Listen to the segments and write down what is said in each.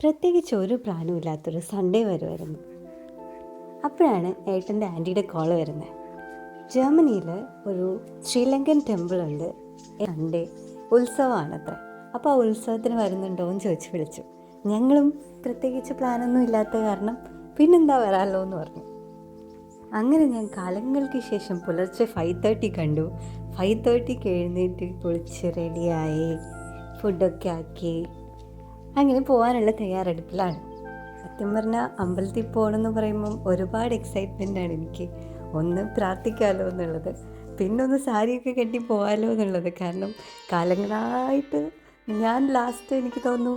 പ്രത്യേകിച്ച് ഒരു പ്ലാനും ഇല്ലാത്തൊരു സൺഡേ വരുമായിരുന്നു. അപ്പോഴാണ് ഏട്ടൻ്റെ ആൻറ്റിയുടെ കോൾ വരുന്നത്. ജർമ്മനിയിൽ ഒരു ശ്രീലങ്കൻ ടെമ്പിൾ ഉണ്ട്, സൺഡേ ഉത്സവമാണത്ര. അപ്പോൾ ആ ഉത്സവത്തിന് വരുന്നുണ്ടോ എന്ന് ചോദിച്ച് വിളിച്ചു. ഞങ്ങളും പ്രത്യേകിച്ച് പ്ലാനൊന്നും ഇല്ലാത്ത കാരണം പിന്നെന്താ വരാമല്ലോ എന്ന് പറഞ്ഞു. അങ്ങനെ ഞാൻ കാലങ്ങൾക്ക് ശേഷം പുലർച്ചെ 5:30 കണ്ടു. 5:30 എഴുന്നേറ്റ് കുളിച്ച് റെഡിയായി ഫുഡൊക്കെ ആക്കി അങ്ങനെ പോകാനുള്ള തയ്യാറെടുപ്പിലാണ്. സത്യം പറഞ്ഞാൽ അമ്പലത്തിൽ പോകണമെന്ന് പറയുമ്പം ഒരുപാട് എക്സൈറ്റ്മെൻറ്റാണ് എനിക്ക്. ഒന്ന് പ്രാർത്ഥിക്കാമല്ലോ എന്നുള്ളത്, പിന്നെ ഒന്ന് സാരിയൊക്കെ കെട്ടി പോകാമല്ലോ എന്നുള്ളത്. കാരണം കാലങ്ങളായിട്ട് ഞാൻ ലാസ്റ്റ് എനിക്ക് തോന്നുന്നു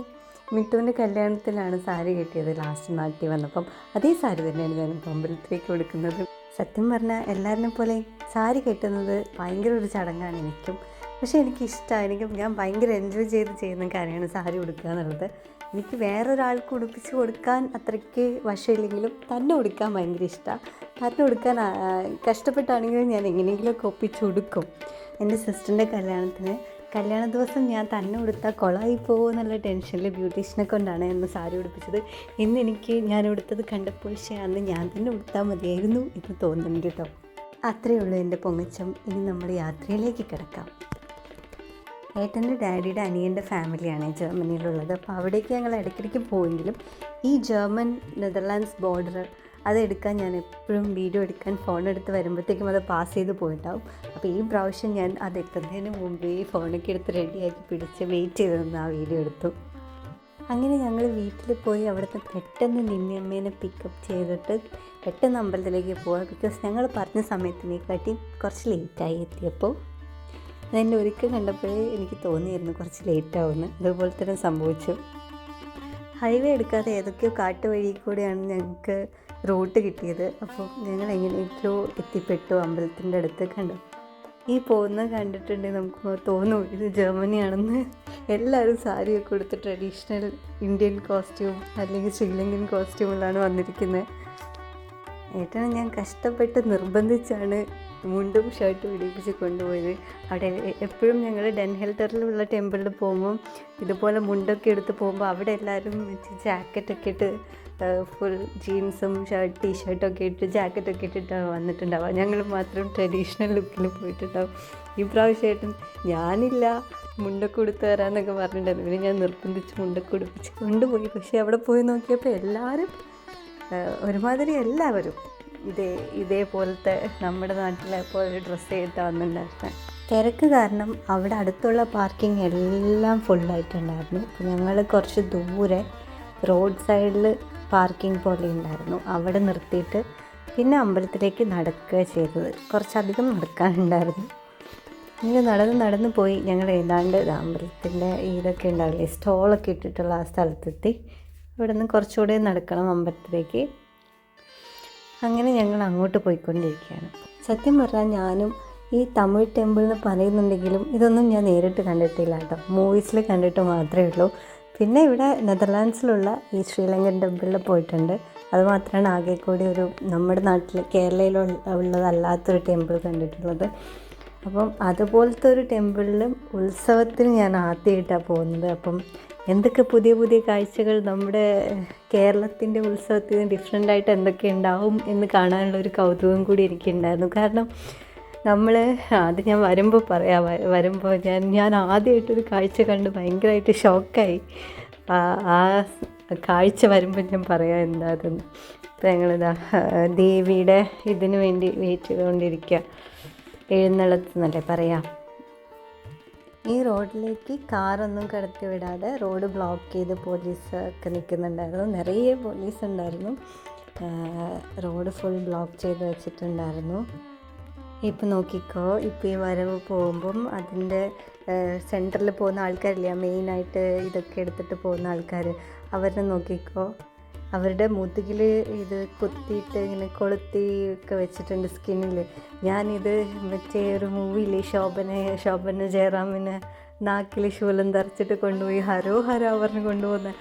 മിട്ടുവിൻ്റെ കല്യാണത്തിലാണ് സാരി കെട്ടിയത്. ലാസ്റ്റ് നാട്ടിൽ വന്നപ്പം അതേ സാരി തന്നെയാണ് ഞാൻ അമ്പലത്തിലേക്ക് കൊടുക്കുന്നത്. സത്യം പറഞ്ഞാൽ എല്ലാവരിനെ പോലെ സാരി കെട്ടുന്നത് ഭയങ്കര ഒരു ചടങ്ങാണ് എനിക്കും. പക്ഷേ എനിക്കിഷ്ടമാണ്, ഞാൻ ഭയങ്കര എൻജോയ് ചെയ്ത് ചെയ്യുന്ന കാര്യമാണ് സാരി ഉടുക്കുക എന്നുള്ളത്. എനിക്ക് വേറൊരാൾക്ക് ഉടുപ്പിച്ച് കൊടുക്കാൻ അത്രയ്ക്ക് വശമില്ലെങ്കിലും തന്നെ ഉടുക്കാൻ ഭയങ്കര ഇഷ്ടമാണ്. തന്നെ ഉടുക്കാൻ കഷ്ടപ്പെട്ടാണെങ്കിലും ഞാൻ എങ്ങനെയെങ്കിലുമൊക്കെ ഒപ്പിച്ച് ഉടുക്കും. എൻ്റെ സിസ്റ്ററിൻ്റെ കല്യാണ ദിവസം ഞാൻ തന്നെ ഉടുത്താൽ കൊളായി പോകുമെന്നുള്ള ടെൻഷനിൽ ബ്യൂട്ടീഷ്യനെ കൊണ്ടാണ് എന്നെ സാരി ഉടുപ്പിച്ചത്. ഇന്നെനിക്ക് ഞാൻ ഉടുത്തത് കണ്ടപ്പോൾ അന്ന് ഞാൻ തന്നെ ഉടുത്താൽ മതിയായിരുന്നു എന്ന് തോന്നുന്നുണ്ട് കേട്ടോ. അത്രയേ ഉള്ളൂ എൻ്റെ പൊങ്ങച്ചം. ഇനി നമ്മൾ യാത്രയിലേക്ക് കിടക്കാം. ഏട്ടൻ്റെ ഡാഡിയുടെ അനിയൻ്റെ ഫാമിലിയാണ് ജർമ്മനിയിലുള്ളത്. അപ്പോൾ അവിടേക്ക് ഞങ്ങൾ ഇടയ്ക്കിടയ്ക്ക് പോയെങ്കിലും ഈ ജർമ്മൻ നെതർലാൻഡ്സ് ബോർഡർ അതെടുക്കാൻ ഞാൻ എപ്പോഴും വീഡിയോ എടുക്കാൻ ഫോൺ എടുത്ത് വരുമ്പോഴത്തേക്കും അത് പാസ് ചെയ്ത് പോയിട്ടുണ്ടാവും. അപ്പോൾ ഈ പ്രാവശ്യം ഞാൻ അത് എത്തുന്നതിന് മുമ്പേ ഫോണൊക്കെ എടുത്ത് റെഡിയാക്കി പിടിച്ച് വെയിറ്റ് ചെയ്ത് നിന്ന് ആ വീഡിയോ എടുത്തു. അങ്ങനെ ഞങ്ങൾ വീട്ടിൽ പോയി അവിടുത്തെ പെട്ടെന്ന് നിന്നിയമ്മേനെ പിക്കപ്പ് ചെയ്തിട്ട് പെട്ടെന്ന് അമ്പലത്തിലേക്ക് പോകാം. ബിക്കോസ് ഞങ്ങൾ പറഞ്ഞ സമയത്തിനെക്കാട്ടി കുറച്ച് ലേറ്റായി എത്തിയപ്പോൾ. അതെന്നെ ഒരിക്കൽ കണ്ടപ്പോഴേ എനിക്ക് തോന്നിയിരുന്നു കുറച്ച് ലേറ്റാവുമെന്ന്. അതുപോലെ തന്നെ സംഭവിച്ചു. ഹൈവേ എടുക്കാതെ ഏതൊക്കെയോ കാട്ടുവഴി കൂടെയാണ് ഞങ്ങൾക്ക് റൂട്ട് കിട്ടിയത്. അപ്പോൾ ഞങ്ങൾ എങ്ങനെയൊക്കെയോ എത്തിപ്പെട്ടു അമ്പലത്തിൻ്റെ അടുത്ത്. കണ്ടു ഈ പോകുന്നത് കണ്ടിട്ടുണ്ടെങ്കിൽ നമുക്ക് തോന്നും ഇത് ജർമ്മനിയാണെന്ന്. എല്ലാവരും സാരിയൊക്കെ കൊടുത്ത് ട്രഡീഷണൽ ഇന്ത്യൻ കോസ്റ്റ്യൂം അല്ലെങ്കിൽ ശ്രീലങ്കൻ കോസ്റ്റ്യൂമിലാണ് വന്നിരിക്കുന്നത്. ഏട്ടനെ ഞാൻ കഷ്ടപ്പെട്ട് നിർബന്ധിച്ചാണ് മുണ്ടും ഷർട്ടും ഇടിപ്പിച്ച് കൊണ്ടുപോയത്. അവിടെ എപ്പോഴും ഞങ്ങൾ ഡെൻഹെൽറ്ററിലുള്ള ടെമ്പിളിൽ പോകുമ്പം ഇതുപോലെ മുണ്ടൊക്കെ എടുത്ത് പോകുമ്പോൾ അവിടെ എല്ലാവരും ജാക്കറ്റൊക്കെ ഇട്ട് ഫുൾ ജീൻസും ടീഷർട്ടൊക്കെ ഇട്ട് ജാക്കറ്റൊക്കെ ഇട്ടിട്ടാണ് വന്നിട്ടുണ്ടാവുക. ഞങ്ങൾ മാത്രം ട്രഡീഷണൽ ലുക്കിൽ പോയിട്ടുണ്ടാവും. ഈ പ്രാവശ്യമായിട്ടും ഞാനില്ല മുണ്ടൊക്കെ ഉടുത്ത് തരാമെന്നൊക്കെ പറഞ്ഞിട്ടുണ്ടായിരുന്നു. പിന്നെ ഞാൻ നിർബന്ധിച്ച് മുണ്ടൊക്കെ ഉടുപ്പിച്ച് കൊണ്ടുപോയി. പക്ഷേ അവിടെ പോയി നോക്കിയപ്പോൾ എല്ലാവരും ഒരുമാതിരി എല്ലാവരും ഇതേപോലത്തെ നമ്മുടെ നാട്ടിലെ പോലെ ഡ്രസ്സ് ചെയ്തിട്ടാണ് വന്നിട്ടുണ്ടായിരുന്നത്. തിരക്ക് കാരണം അവിടെ അടുത്തുള്ള പാർക്കിംഗ് എല്ലാം ഫുള്ളായിട്ടുണ്ടായിരുന്നു. അപ്പോൾ ഞങ്ങൾ കുറച്ച് ദൂരെ റോഡ് സൈഡിൽ പാർക്കിംഗ് പോലെ ഉണ്ടായിരുന്നു. അവിടെ നിർത്തിയിട്ട് പിന്നെ അമ്പലത്തിലേക്ക് നടക്കുക ചെയ്തത്. കുറച്ചധികം നടക്കാനുണ്ടായിരുന്നു. ഇങ്ങനെ നടന്ന് പോയി ഞങ്ങൾ ഏതാണ്ട് അമ്പലത്തിൻ്റെ ഇതൊക്കെ ഉണ്ടാവില്ലേ, സ്റ്റോളൊക്കെ ഇട്ടിട്ടുള്ള ആ സ്ഥലത്തെത്തി. ഇവിടെ നിന്ന് കുറച്ചുകൂടെ നടക്കണം അമ്പലത്തിലേക്ക്. അങ്ങനെ ഞങ്ങൾ അങ്ങോട്ട് പോയിക്കൊണ്ടിരിക്കുകയാണ്. സത്യം പറഞ്ഞാൽ ഞാനും ഈ തമിഴ് ടെമ്പിൾ എന്ന് പറയുന്നുണ്ടെങ്കിലും ഇതൊന്നും ഞാൻ നേരിട്ട് കണ്ടിട്ടില്ല കേട്ടോ. മൂവീസിൽ കണ്ടിട്ട് മാത്രമേ ഉള്ളൂ. പിന്നെ ഇവിടെ നെതർലാൻഡ്സിലുള്ള ഈ ശ്രീലങ്കൻ ടെമ്പിളിൽ പോയിട്ടുണ്ട്. അതുമാത്രമാണ് ആകെ കൂടി ഒരു നമ്മുടെ നാട്ടിൽ കേരളയിലുള്ളതല്ലാത്തൊരു ടെമ്പിൾ കണ്ടിട്ടുള്ളത്. അപ്പം അതുപോലത്തെ ഒരു ടെമ്പിളിലും ഉത്സവത്തിന് ഞാൻ ആദ്യമായിട്ടാണ് പോകുന്നത്. അപ്പം എന്തൊക്കെ പുതിയ കാഴ്ചകൾ നമ്മുടെ കേരളത്തിൻ്റെ ഉത്സവത്തിന് ഡിഫറെൻ്റായിട്ട് എന്തൊക്കെ ഉണ്ടാവും എന്ന് കാണാനുള്ളൊരു കൗതുകം കൂടി എനിക്കുണ്ടായിരുന്നു. കാരണം അത് ഞാൻ വരുമ്പോൾ ഞാൻ ആദ്യമായിട്ടൊരു കാഴ്ച കണ്ട് ഭയങ്കരമായിട്ട് ഷോക്കായി. ആ കാഴ്ച വരുമ്പോൾ ഞാൻ പറയാം എന്താണെന്ന്. അപ്പോൾ ഞങ്ങളിതാ ദേവിയുടെ ഇതിനു വേണ്ടി വെയിറ്റ് ചെയ്തുകൊണ്ടിരിക്കുക. എഴുന്നള്ളത്തെന്നല്ലേ പറയാം. ഈ റോഡിലേക്ക് കാറൊന്നും കടത്തി വിടാതെ റോഡ് ബ്ലോക്ക് ചെയ്ത് പോലീസ് ഒക്കെ നിൽക്കുന്നുണ്ടായിരുന്നു. നിറയെ പോലീസ് ഉണ്ടായിരുന്നു. റോഡ് ഫുൾ ബ്ലോക്ക് ചെയ്ത് വെച്ചിട്ടുണ്ടായിരുന്നു. ഇപ്പം നോക്കിക്കോ, ഇപ്പോൾ ഈ വരവ് പോകുമ്പം അതിൻ്റെ സെൻറ്ററിൽ പോകുന്ന ആൾക്കാരില്ല, മെയിനായിട്ട് ഇതൊക്കെ എടുത്തിട്ട് പോകുന്ന ആൾക്കാർ, അവരെ നോക്കിക്കോ. അവരുടെ മുതുകിൽ ഇത് കുത്തിയിട്ട് ഇങ്ങനെ കൊളുത്തി ഒക്കെ വെച്ചിട്ടുണ്ട് സ്കിന്നിൽ. ഞാനിത് മറ്റേ ഒരു മൂവിയില്ലേ ശോഭന ജയറാമിനെ നാക്കിൽ ശൂലം തറച്ചിട്ട് കൊണ്ടുപോയി ഹരോ പറഞ്ഞ് കൊണ്ടുപോകുന്ന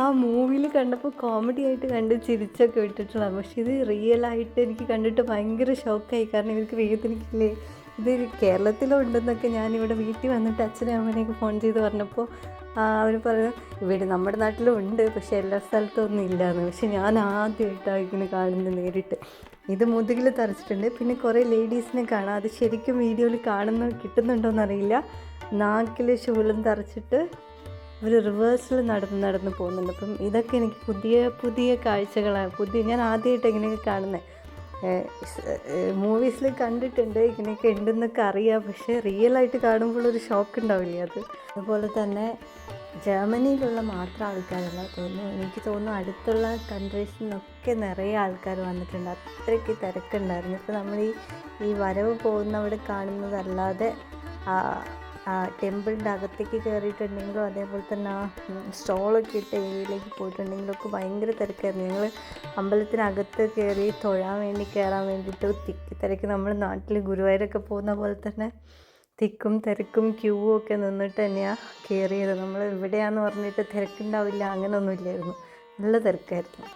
ആ മൂവിയിൽ കണ്ടപ്പോൾ കോമഡി ആയിട്ട് കണ്ട് ചിരിച്ചൊക്കെ വിട്ടിട്ടുള്ളതാണ്. പക്ഷേ ഇത് റിയലായിട്ട് എനിക്ക് കണ്ടിട്ട് ഭയങ്കര ഷോക്കായി. കാരണം ഇവർക്ക് വേദനിക്കില്ലേ, ഇത് കേരളത്തിലുണ്ടെന്നൊക്കെ ഞാനിവിടെ വീട്ടിൽ വന്നിട്ട് അച്ഛനും അമ്മേനെയൊക്കെ ഫോൺ ചെയ്ത് പറഞ്ഞപ്പോൾ അവർ പറഞ്ഞു ഇവിടെ നമ്മുടെ നാട്ടിലും ഉണ്ട്, പക്ഷേ എല്ലാ സ്ഥലത്തും ഒന്നും ഇല്ലയെന്ന്. പക്ഷെ ഞാൻ ആദ്യമായിട്ടാണ് ഇങ്ങനെ കാണുന്നത് നേരിട്ട്. ഇത് മുതുകിൽ തറച്ചിട്ടുണ്ട്. പിന്നെ കുറേ ലേഡീസിനെ കാണാം, അത് ശരിക്കും വീഡിയോയിൽ കിട്ടുന്നുണ്ടോയെന്നറിയില്ല. നാക്കിൽ ശൂലം തറച്ചിട്ട് ഒരു റിവേഴ്സിൽ നടന്ന് പോകുന്നുണ്ട്. അപ്പം ഇതൊക്കെ എനിക്ക് പുതിയ പുതിയ കാഴ്ചകളാണ്. ഞാൻ ആദ്യമായിട്ട് ഇങ്ങനെയൊക്കെ കാണുന്നത്. മൂവീസിൽ കണ്ടിട്ടുണ്ട്, ഇങ്ങനെയൊക്കെ ഉണ്ടെന്നൊക്കെ അറിയാം, പക്ഷേ റിയലായിട്ട് കാണുമ്പോൾ ഒരു ഷോക്ക് ഉണ്ടാവില്ലേ അത്. അതുപോലെ തന്നെ ജർമ്മനിയിലുള്ള മാത്രം ആൾക്കാരല്ല തോന്നുന്നു, എനിക്ക് തോന്നുന്നു അടുത്തുള്ള കൺട്രീസിൽ നിന്നൊക്കെ നിറയെ ആൾക്കാർ വന്നിട്ടുണ്ട്. അത്രയ്ക്ക് തിരക്കുണ്ടായിരുന്നു. ഇപ്പോൾ നമ്മൾ ഈ വരവ് പോകുന്നവിടെ കാണുന്നതല്ലാതെ ടെമ്പിളിൻ്റെ അകത്തേക്ക് കയറിയിട്ടുണ്ടെങ്കിലും അതേപോലെ തന്നെ ആ സ്റ്റോളൊക്കെ ഇട്ട് ഏരിയയിലേക്ക് പോയിട്ടുണ്ടെങ്കിലൊക്കെ ഭയങ്കര തിരക്കായിരുന്നു. ഞങ്ങൾ അമ്പലത്തിനകത്ത് കയറി തൊഴാൻ കയറാൻ വേണ്ടിയിട്ട് തിരക്ക് നമ്മൾ നാട്ടിൽ ഗുരുവായൂരൊക്കെ പോകുന്ന പോലെ തന്നെ തിക്കും തിരക്കും ക്യൂ ഒക്കെ നിന്നിട്ട് തന്നെയാണ് കയറിയത്. നമ്മൾ ഇവിടെയാന്ന് പറഞ്ഞിട്ട് തിരക്കുണ്ടാവില്ല അങ്ങനെയൊന്നും ഇല്ലായിരുന്നു, നല്ല തിരക്കായിരുന്നു.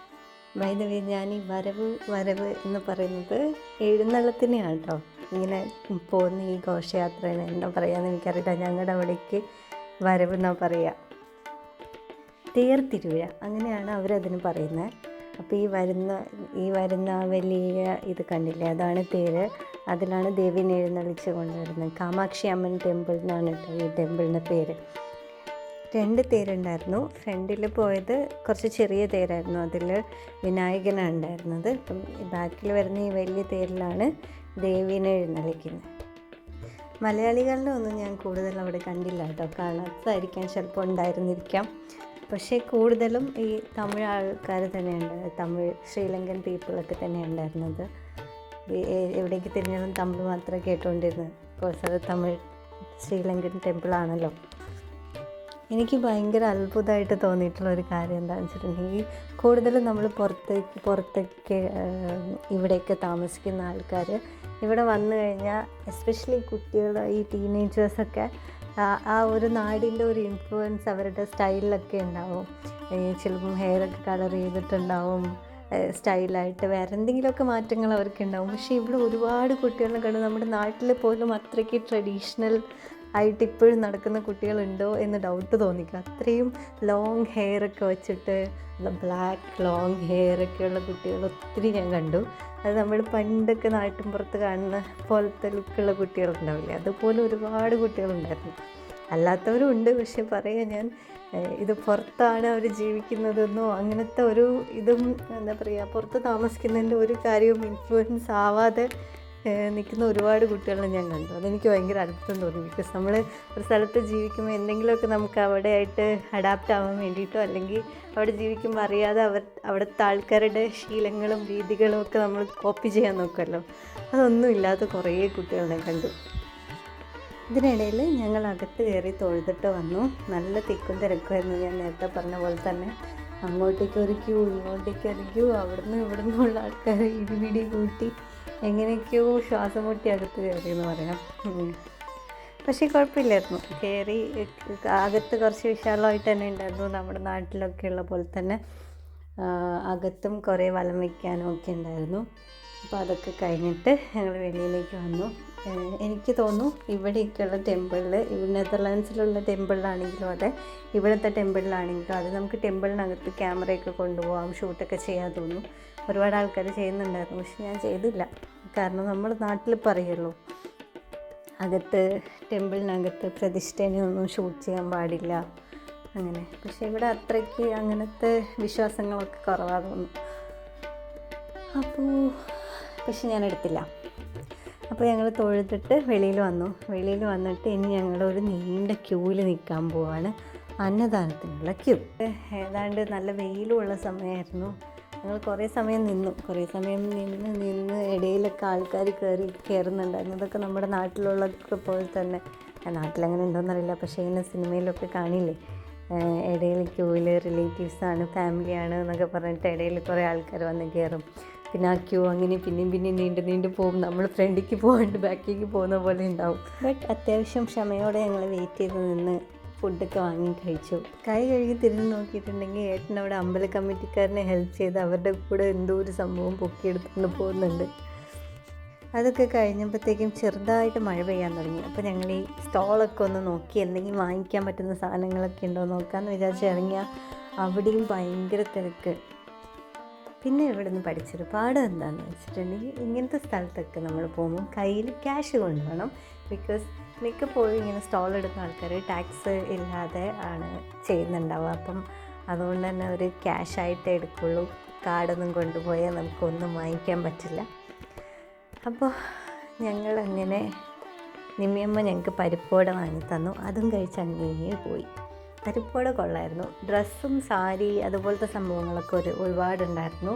ബൈ ദ വേ, ഞാൻ ഈ വരവ് എന്ന് പറയുന്നത് എഴുന്നള്ളത്തിനെയാണ് കേട്ടോ. ഇങ്ങനെ പോകുന്ന ഈ ഘോഷയാത്രയാണ്, എന്താ പറയുകയെന്ന് എനിക്കറിയില്ല. ഞങ്ങളുടെ അവിടേക്ക് വരവ് എന്നാണ് പറയുക. തേർ തിരുവിഴ അങ്ങനെയാണ് അവരതിന് പറയുന്നത്. അപ്പോൾ ഈ വരുന്ന വലിയ ഇത് കണ്ടില്ലേ, അതാണ് തേര്. അതിലാണ് ദേവീനെ എഴുന്നള്ളിച്ച് കൊണ്ടുവരുന്നത്. കാമാക്ഷി അമ്മൻ ടെമ്പിൾ എന്നാണ് കേട്ടോ ഈ ടെമ്പിളിൻ്റെ പേര്. 2 തേരുണ്ടായിരുന്നു. ഫ്രണ്ടിൽ പോയത് കുറച്ച് ചെറിയ തേരായിരുന്നു, അതിൽ വിനായകനാണ് ഉണ്ടായിരുന്നത്. അപ്പം ബാക്കിൽ വരുന്ന ഈ വലിയ തേരിലാണ് ദേവീനെ എഴുന്നള്ളിക്കുന്നത്. മലയാളികളുടെ ഒന്നും ഞാൻ കൂടുതൽ അവിടെ കണ്ടില്ല കേട്ടോ, കാണാത്തതായിരിക്കാം, ചിലപ്പോൾ ഉണ്ടായിരുന്നിരിക്കാം. പക്ഷേ കൂടുതലും ഈ തമിഴ് ആൾക്കാർ തന്നെയുണ്ട്, തമിഴ് ശ്രീലങ്കൻ പീപ്പിളൊക്കെ തന്നെ ഉണ്ടായിരുന്നത്. എവിടേക്ക് തിരിഞ്ഞാലും തമിഴ് മാത്രമേ കേട്ടുകൊണ്ടിരുന്നത്. കോഴ്സ് അത് തമിഴ് ശ്രീലങ്കൻ ടെമ്പിളാണല്ലോ. എനിക്ക് ഭയങ്കര അത്ഭുതമായിട്ട് തോന്നിയിട്ടുള്ള ഒരു കാര്യം എന്താണെന്ന് വെച്ചിട്ടുണ്ടെങ്കിൽ, കൂടുതലും നമ്മൾ പുറത്തൊക്കെ ഇവിടെയൊക്കെ താമസിക്കുന്ന ആൾക്കാർ ഇവിടെ വന്നു കഴിഞ്ഞാൽ, എസ്പെഷ്യലി കുട്ടികൾ, ഈ ടീനേജേഴ്സൊക്കെ ആ ഒരു നാടിൻ്റെ ഒരു ഇൻഫ്ലുവൻസ് അവരുടെ സ്റ്റൈലിലൊക്കെ ഉണ്ടാവും. ചിലപ്പം ഹെയറൊക്കെ കളർ ചെയ്തിട്ടുണ്ടാവും, സ്റ്റൈലായിട്ട് വേറെ എന്തെങ്കിലുമൊക്കെ മാറ്റങ്ങൾ അവർക്കുണ്ടാവും. പക്ഷേ ഇവിടെ ഒരുപാട് കുട്ടികളെ കണ്ട് നമ്മുടെ നാട്ടിൽ പോലും അത്രയ്ക്ക് ട്രഡീഷണൽ ആയിട്ട് ഇപ്പോഴും നടക്കുന്ന കുട്ടികളുണ്ടോ എന്ന് ഡൗട്ട് തോന്നിക്കുക. അത്രയും ലോങ് ഹെയറൊക്കെ വെച്ചിട്ട്, ബ്ലാക്ക് ലോങ് ഹെയറൊക്കെയുള്ള കുട്ടികൾ ഒത്തിരി ഞാൻ കണ്ടു. അത് നമ്മൾ പണ്ടൊക്കെ നാട്ടിൻപുറത്ത് കാണുന്ന പോലത്തെ ലുക്കുള്ള കുട്ടികളുണ്ടാവില്ലേ, അതുപോലെ ഒരുപാട് കുട്ടികളുണ്ടായിരുന്നു. അല്ലാത്തവരും ഉണ്ട്. പക്ഷെ പറയാം ഞാൻ, ഇത് പുറത്താണ് അവർ ജീവിക്കുന്നതെന്നോ അങ്ങനത്തെ ഒരു ഇതും എന്താ പറയുക, പുറത്ത് താമസിക്കുന്നതിൻ്റെ ഒരു കാര്യവും ഇൻഫ്ലുവൻസ് ആവാതെ നിൽക്കുന്ന ഒരുപാട് കുട്ടികളെ ഞാൻ കണ്ടു. അതെനിക്ക് ഭയങ്കര അത്ഭുതം തോന്നി. ബിക്കോസ് നമ്മൾ ഒരു സ്ഥലത്ത് ജീവിക്കുമ്പോൾ എന്തെങ്കിലുമൊക്കെ നമുക്ക് അവിടെയായിട്ട് അഡാപ്റ്റ് ആവാൻ വേണ്ടിയിട്ടോ, അല്ലെങ്കിൽ അവിടെ ജീവിക്കുമ്പോൾ അറിയാതെ അവിടുത്തെ ആൾക്കാരുടെ ശീലങ്ങളും രീതികളും ഒക്കെ നമ്മൾ കോപ്പി ചെയ്യാൻ നോക്കുമല്ലോ. അതൊന്നും ഇല്ലാത്ത കുറേ കുട്ടികളെ കണ്ടു. ഇതിനിടയിൽ ഞങ്ങൾ അകത്ത് കയറി തൊഴുതിട്ട് വന്നു. നല്ല തിക്കും തിരക്കുമായിരുന്നു. ഞാൻ നേരത്തെ പറഞ്ഞ പോലെ തന്നെ അങ്ങോട്ടേക്ക് ഒരു ക്യൂ, ഇങ്ങോട്ടേക്ക് ഒരു ക്യൂ, അവിടുന്ന് ഇവിടുന്നുള്ള ആൾക്കാർ ഇടിപിടി കൂട്ടി എങ്ങനെയൊക്കെയോ ശ്വാസം മുട്ടി അകത്ത് കയറി എന്ന് പറയാം. പക്ഷേ കുഴപ്പമില്ലായിരുന്നു. കയറി അകത്ത് കുറച്ച് വിശാലമായിട്ട് തന്നെ ഉണ്ടായിരുന്നു. നമ്മുടെ നാട്ടിലൊക്കെ ഉള്ള പോലെ തന്നെ അകത്തും കുറേ വലം വയ്ക്കാനും ഒക്കെ ഉണ്ടായിരുന്നു. അപ്പോൾ അതൊക്കെ കഴിഞ്ഞിട്ട് ഞങ്ങൾ വെളിയിലേക്ക് വന്നു. എനിക്ക് തോന്നുന്നു ഇവിടെയൊക്കെയുള്ള ടെമ്പിളിൽ, നെതർലാൻഡ്സിലുള്ള ടെമ്പിളിലാണെങ്കിലും അതെ, ഇവിടുത്തെ ടെമ്പിളിലാണെങ്കിലും അത് നമുക്ക് ടെമ്പിളിനകത്ത് ക്യാമറയൊക്കെ കൊണ്ടുപോകാം, ഷൂട്ടൊക്കെ ചെയ്യാൻ തോന്നും. ഒരുപാട് ആൾക്കാർ ചെയ്യുന്നുണ്ടായിരുന്നു. പക്ഷെ ഞാൻ ചെയ്തില്ല. കാരണം നമ്മൾ നാട്ടിൽ പറയുമല്ലോ, അകത്ത് ടെമ്പിളിനകത്ത് പ്രതിഷ്ഠേനെയൊന്നും ഷൂട്ട് ചെയ്യാൻ പാടില്ല അങ്ങനെ. പക്ഷേ ഇവിടെ അത്രയ്ക്ക് അങ്ങനത്തെ വിശ്വാസങ്ങളൊക്കെ കുറവാണ് തോന്നുന്നു. പക്ഷെ ഞാൻ എടുത്തില്ല. അപ്പോൾ ഞങ്ങൾ തൊഴുതിട്ട് വെളിയിൽ വന്നിട്ട് ഇനി ഞങ്ങളൊരു നീണ്ട ക്യൂവിൽ നിൽക്കാൻ പോവാണ്, അന്നദാനത്തിനുള്ള ക്യൂ. ഏതാണ്ട് നല്ല വെയിലുമുള്ള സമയമായിരുന്നു. ഞങ്ങൾ കുറേ സമയം നിന്ന് ഇടയിലൊക്കെ ആൾക്കാർ കയറുന്നുണ്ടായിരുന്നു. അതൊക്കെ നമ്മുടെ നാട്ടിലുള്ളതൊക്കെ പോലെ തന്നെ, നാട്ടിലങ്ങനെ ഉണ്ടോയെന്നറിയില്ല, പക്ഷേ ഇങ്ങനെ സിനിമയിലൊക്കെ കാണില്ലേ, ഇടയിൽ ക്യൂവിൽ റിലേറ്റീവ്സാണ്, ഫാമിലിയാണ് എന്നൊക്കെ പറഞ്ഞിട്ട് ഇടയിൽ കുറേ ആൾക്കാർ വന്ന് കയറും. പിന്നെ ആ ക്യൂ അങ്ങനെ പിന്നെയും നീണ്ടു പോകും. നമ്മൾ ഫ്രണ്ടിലേക്ക് പോകാണ്ട് ബാക്കിലേക്ക് പോകുന്ന പോലെ ഉണ്ടാവും. ബട്ട് അത്യാവശ്യം ക്ഷമയോടെ ഞങ്ങൾ വെയിറ്റ് ചെയ്ത് നിന്ന് ഫുഡൊക്കെ വാങ്ങി കഴിച്ചു. കൈ കഴുകി തിരിഞ്ഞ് നോക്കിയിട്ടുണ്ടെങ്കിൽ ഏട്ടനവിടെ അമ്പല കമ്മിറ്റിക്കാരനെ ഹെൽപ്പ് ചെയ്ത് അവരുടെ കൂടെ എന്തോ ഒരു സംഭവം പൊക്കിയെടുത്തുകൊണ്ട് പോകുന്നുണ്ട്. അതൊക്കെ കഴിഞ്ഞപ്പോഴത്തേക്കും ചെറുതായിട്ട് മഴ പെയ്യാൻ തുടങ്ങി. അപ്പോൾ ഞങ്ങൾ ഈ സ്റ്റോളൊക്കെ ഒന്ന് നോക്കി എന്തെങ്കിലും വാങ്ങിക്കാൻ പറ്റുന്ന സാധനങ്ങളൊക്കെ ഉണ്ടോ നോക്കാമെന്ന് വിചാരിച്ച് ഇറങ്ങിയാൽ അവിടെയും ഭയങ്കര തിരക്ക്. പിന്നെ ഇവിടെ നിന്ന് പഠിച്ചൊരു പാഠം എന്താണെന്ന് വെച്ചിട്ടുണ്ടെങ്കിൽ, ഇങ്ങനത്തെ സ്ഥലത്തൊക്കെ നമ്മൾ പോകുമ്പോൾ കയ്യിൽ ക്യാഷ് കൊണ്ടുപോകണം. ബിക്കോസ് മിക്കപ്പോഴും ഇങ്ങനെ സ്റ്റോൾ എടുക്കുന്ന ആൾക്കാർ ടാക്സ് ഇല്ലാതെ ആണ് ചെയ്യുന്നുണ്ടാവുക. അപ്പം അതുകൊണ്ട് തന്നെ ഒരു ക്യാഷായിട്ടേ എടുക്കുള്ളൂ. കാർഡൊന്നും കൊണ്ടുപോയാൽ നമുക്കൊന്നും വാങ്ങിക്കാൻ പറ്റില്ല. അപ്പോൾ ഞങ്ങളങ്ങനെ നിമ്മിയമ്മ ഞങ്ങൾക്ക് പരിപ്പോടെ വാങ്ങി തന്നു. അതും കഴിച്ച് അങ്ങനെ പോയി. പരിപ്പോടെ കൊള്ളായിരുന്നു. ഡ്രസ്സും സാരി അതുപോലത്തെ സംഭവങ്ങളൊക്കെ ഒരുപാടുണ്ടായിരുന്നു.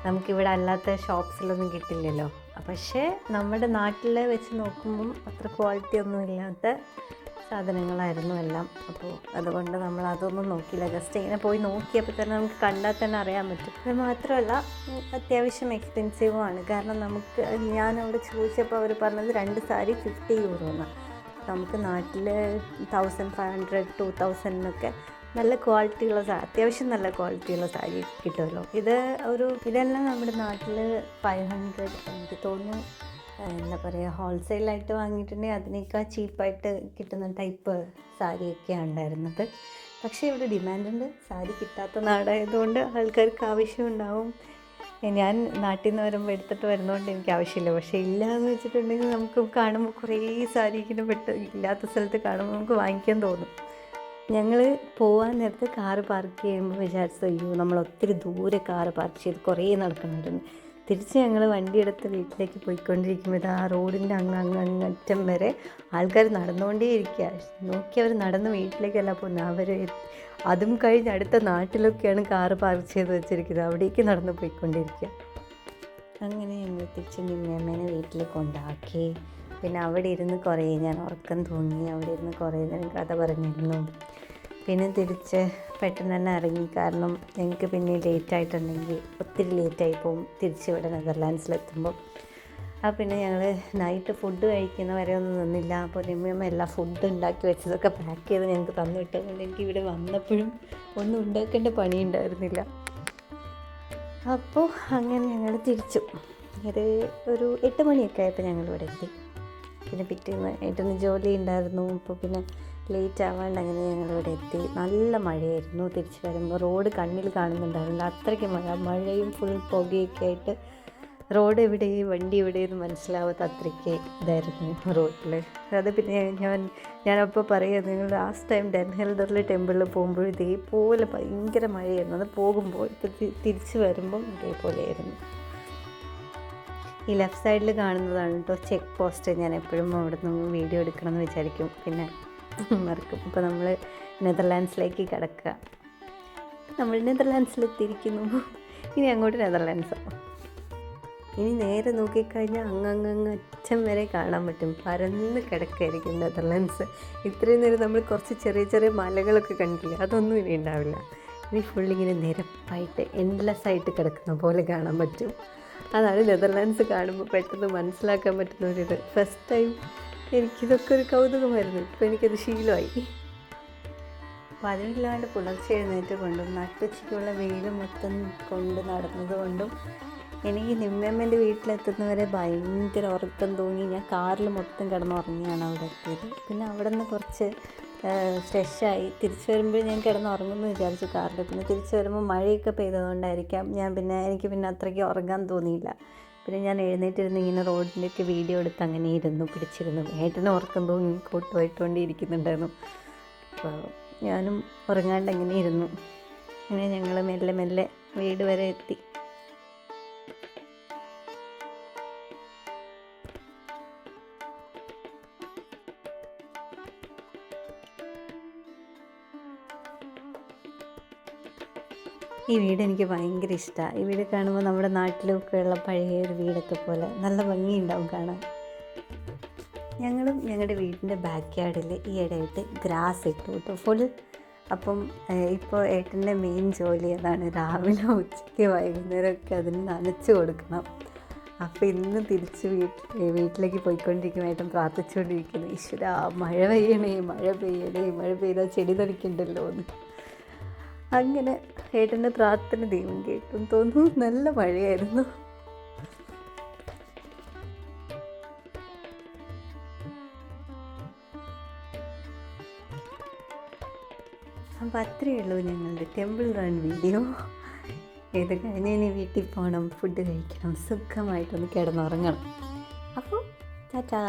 നമുക്കിവിടെ അല്ലാത്ത ഷോപ്സിലൊന്നും കിട്ടില്ലല്ലോ. പക്ഷേ നമ്മുടെ നാട്ടിൽ വെച്ച് നോക്കുമ്പം അത്ര ക്വാളിറ്റി ഒന്നും ഇല്ലാത്ത സാധനങ്ങളായിരുന്നു എല്ലാം. അപ്പോൾ അതുകൊണ്ട് നമ്മൾ അതൊന്നും നോക്കിയില്ല. ജസ്റ്റ് ഇങ്ങനെ പോയി നോക്കിയപ്പോൾ തന്നെ നമുക്ക് കണ്ടാൽ തന്നെ അറിയാൻ പറ്റും. അത് മാത്രമല്ല അത്യാവശ്യം എക്സ്പെൻസീവുമാണ്. കാരണം ഞാനവിടെ ചോദിച്ചപ്പോൾ അവർ പറഞ്ഞത് 2 സാരി 50 euro എന്നാണ്. നമുക്ക് നാട്ടിൽ 1500 2000 നല്ല ക്വാളിറ്റിയുള്ള അത്യാവശ്യം നല്ല ക്വാളിറ്റിയുള്ള സാരി കിട്ടുമല്ലോ. ഇതെല്ലാം നമ്മുടെ നാട്ടിൽ 500 എനിക്ക് തോന്നുന്നു. എന്താ പറയുക, ഹോൾസെയിലായിട്ട് വാങ്ങിയിട്ടുണ്ടെങ്കിൽ അതിനേക്കാൾ ചീപ്പായിട്ട് കിട്ടുന്ന ടൈപ്പ് സാരിയൊക്കെയാണ് ഉണ്ടായിരുന്നത്. പക്ഷേ ഇവിടെ ഡിമാൻഡുണ്ട്. സാരി കിട്ടാത്ത നാടായതുകൊണ്ട് ആൾക്കാർക്ക് ആവശ്യമുണ്ടാവും. ഞാൻ നാട്ടിൽ നിന്ന് വരുമ്പോൾ എടുത്തിട്ട് വരുന്നതുകൊണ്ട് എനിക്ക് ആവശ്യമില്ല. പക്ഷേ ഇല്ല എന്ന് വെച്ചിട്ടുണ്ടെങ്കിൽ നമുക്ക് കാണുമ്പോൾ കുറേ സാരി ഇങ്ങനെ ഇല്ലാത്ത സ്ഥലത്ത് കാണുമ്പോൾ നമുക്ക് വാങ്ങിക്കാൻ തോന്നും. ഞങ്ങൾ പോകാൻ നേരത്ത് കാറ് പാർക്ക് ചെയ്യുമ്പോൾ വിചാരിച്ചു, അയ്യോ നമ്മൾ ഒത്തിരി ദൂരെ കാറ് പാർക്ക് ചെയ്ത് കുറേ നടക്കണമായിരുന്നു. തിരിച്ച് ഞങ്ങൾ വണ്ടിയെടുത്ത് വീട്ടിലേക്ക് പോയിക്കൊണ്ടിരിക്കുമ്പോൾ ആ റോഡിൻ്റെ അങ്ങറ്റം വരെ ആൾക്കാർ നടന്നുകൊണ്ടേ ഇരിക്കുക. നോക്കി അവർ നടന്ന് വീട്ടിലേക്കല്ല പോകുന്നത്. അവർ അതും കഴിഞ്ഞ് അടുത്ത നാട്ടിലൊക്കെയാണ് കാറ് പാർക്ക് ചെയ്ത് വെച്ചിരിക്കുന്നത്. അവിടേക്ക് നടന്ന് പോയിക്കൊണ്ടിരിക്കുക. അങ്ങനെ ഞങ്ങൾ തിരിച്ച് നിമ്മേമ്മേനെ വീട്ടിൽ കൊണ്ടാക്കി. പിന്നെ അവിടെ ഇരുന്ന് കുറേ ഞാൻ ഉറക്കം തൂങ്ങി. അവിടെ ഇരുന്ന് കുറേ നേരം കഥ പറഞ്ഞിരുന്നു. പിന്നെ തിരിച്ച് പെട്ടെന്ന് തന്നെ ഇറങ്ങി. കാരണം ഞങ്ങൾക്ക് പിന്നെ ലേറ്റായിട്ടുണ്ടെങ്കിൽ ഒത്തിരി ലേറ്റായി പോകും തിരിച്ച് ഇവിടെ നെതർലാൻഡ്സിലെത്തുമ്പോൾ. പിന്നെ ഞങ്ങൾ നൈറ്റ് ഫുഡ് കഴിക്കുന്നവരെ ഒന്നും നിന്നില്ല. അപ്പോൾ നിമ്മയമ്മ എല്ലാ ഫുഡ് ഉണ്ടാക്കി വെച്ചതൊക്കെ പാക്ക് ചെയ്ത് ഞങ്ങൾക്ക് തന്നു വിട്ടതുകൊണ്ട് എനിക്ക് ഇവിടെ വന്നപ്പോഴും ഒന്നും ഉണ്ടാക്കേണ്ട പണിയുണ്ടായിരുന്നില്ല. അപ്പോൾ അങ്ങനെ ഞങ്ങൾ തിരിച്ചു. ഒരു 8 മണിയൊക്കെ ആയപ്പോൾ ഞങ്ങളിവിടെ എത്തി. പിന്നെ പിറ്റേന്ന് ഏട്ടന് ജോലി ഉണ്ടായിരുന്നു. അപ്പോൾ പിന്നെ ലേറ്റ് ആവാണ്ട് അങ്ങനെ ഞങ്ങളിവിടെ എത്തി. നല്ല മഴയായിരുന്നു. തിരിച്ച് വരുമ്പോൾ റോഡ് കണ്ണിൽ കാണുന്നുണ്ടായിരുന്നില്ല, അത്രയ്ക്ക് മഴയും ഫുൾ പുകയൊക്കെ ആയിട്ട് റോഡ് എവിടെ വണ്ടി എവിടെയെന്ന് മനസ്സിലാവാത്ത അത്രയ്ക്ക് ഇതായിരുന്നു റോഡിൽ. അത് പിന്നെ ഞാനപ്പോൾ പറയുക, നിങ്ങൾ ലാസ്റ്റ് ടൈം ഡെൻഹെൽഡറിൽ ടെമ്പിളിൽ പോകുമ്പോൾ ഇതേപോലെ ഭയങ്കര മഴയായിരുന്നു. അത് പോകുമ്പോൾ തിരിച്ച് വരുമ്പം ഇതേപോലെയായിരുന്നു. ഈ ലെഫ്റ്റ് സൈഡിൽ കാണുന്നതാണ് കേട്ടോ ചെക്ക് പോസ്റ്റ്. ഞാൻ എപ്പോഴും അവിടെ നിന്ന് വീഡിയോ എടുക്കണമെന്ന് വിചാരിക്കും, പിന്നെ മറക്കും. ഇപ്പോൾ നമ്മൾ നെതർലാൻഡ്സിലേക്ക് കിടക്കുക. നമ്മൾ നെതർലാൻഡ്സിലെത്തിയിരിക്കുന്നു. ഇനി അങ്ങോട്ട് നെതർലാൻഡ്സാണ്. ഇനി നേരെ നോക്കിക്കഴിഞ്ഞാൽ അങ്ങ് അറ്റം വരെ കാണാൻ പറ്റും. പരന്ന് കിടക്കായിരിക്കും നെതർലാൻഡ്സ്. ഇത്രയും നേരം നമ്മൾ കുറച്ച് ചെറിയ ചെറിയ മലകളൊക്കെ കണ്ടില്ലേ, അതൊന്നും ഇനി ഉണ്ടാവില്ല. ഇനി ഫുള്ളിങ്ങനെ നിരപ്പായിട്ട് എൻഡ്ലെസ് ആയിട്ട് കിടക്കുന്ന പോലെ കാണാൻ പറ്റും. അതാണ് നെതർലാൻഡ്സ് കാണുമ്പോൾ പെട്ടെന്ന് മനസ്സിലാക്കാൻ പറ്റുന്ന ഒരിത്. ഫസ്റ്റ് ടൈം എനിക്കിതൊക്കെ ഒരു കൗതുകമായിരുന്നു. ഇപ്പോൾ എനിക്കത് ശീലമായി. അപ്പോൾ അതിനില്ലാണ്ട് പുലർച്ചെ എഴുന്നേറ്റ് കൊണ്ടും നട്ടുച്ചയ്ക്കുള്ള വെയിൽ മൊത്തം കൊണ്ട് നടന്നത് കൊണ്ടും എനിക്ക് നിമ്മേമ്മേൻ്റെ വീട്ടിലെത്തുന്നവരെ ഭയങ്കര ഉറക്കം തോന്നി. ഞാൻ കാറിൽ മൊത്തം കിടന്നുറങ്ങിയാണ് അവിടെ എത്തിയത്. പിന്നെ അവിടെ നിന്ന് കുറച്ച് ഫ്രഷായി തിരിച്ചു വരുമ്പോൾ ഞാൻ കിടന്നുറങ്ങുമെന്ന് വിചാരിച്ചു കാറിൽ. പിന്നെ തിരിച്ചു വരുമ്പോൾ മഴയൊക്കെ പെയ്തതുകൊണ്ടായിരിക്കാം എനിക്ക് പിന്നെ അത്രയ്ക്ക് ഉറങ്ങാൻ തോന്നിയില്ല. പിന്നെ ഞാൻ എഴുന്നേറ്റിരുന്ന് ഇങ്ങനെ റോഡിൻ്റെയൊക്കെ വീഡിയോ എടുത്ത് അങ്ങനെ പിടിച്ചിരുന്നു. ഏട്ടനും ഉറക്കം തോന്നി കൊണ്ടുപോയിക്കൊണ്ടിരിക്കുന്നുണ്ടായിരുന്നു. അപ്പോൾ ഞാനും ഉറങ്ങാണ്ട് അങ്ങനെ ഇരുന്നു. അങ്ങനെ ഞങ്ങൾ മെല്ലെ മെല്ലെ വീട് വരെ എത്തി. ഈ വീട് എനിക്ക് ഭയങ്കര ഇഷ്ടമാണ്. ഈ വീട് കാണുമ്പോൾ നമ്മുടെ നാട്ടിലൊക്കെ ഉള്ള പഴയ ഒരു വീടൊക്കെ പോലെ നല്ല ഭംഗിയുണ്ടാവും കാണാൻ. ഞങ്ങളും ഞങ്ങളുടെ വീടിൻ്റെ ബാക്ക് യാർഡിൽ ഈ ഇടയായിട്ട് ഗ്രാസ് ഇട്ടു കേട്ടോ ഫുൾ. അപ്പം ഇപ്പോൾ ഏട്ടൻ്റെ മെയിൻ ജോലി അതാണ്. രാവിലെ ഉച്ചയ്ക്ക് വൈകുന്നേരമൊക്കെ അതിന് നനച്ച് കൊടുക്കണം. അപ്പോൾ ഇന്ന് തിരിച്ച് വീട്ടിലേക്ക് പോയിക്കൊണ്ടിരിക്കും ഏട്ടൻ പ്രാർത്ഥിച്ചുകൊണ്ടിരിക്കുന്നു, ഈശ്വരാ മഴ പെയ്യണേ മഴ പെയ്താൽ ചെടി നനയ്ക്കണ്ടല്ലോ എന്ന്. അങ്ങനെ ഏട്ടൻ്റെ പ്രാർത്ഥന ദൈവം കേട്ടു തോന്നുന്നു. നല്ല മഴയായിരുന്നു. അപ്പോൾ അത്രയേ ഉള്ളൂ ഞങ്ങളുടെ ടെമ്പിൾ റൺ വീഡിയോ. ഇത് കഴിഞ്ഞ് ഇനി വീട്ടിൽ പോകണം, ഫുഡ് കഴിക്കണം, സുഖമായിട്ടൊന്ന് കിടന്നുറങ്ങണം. അപ്പോൾ ടാറ്റാ.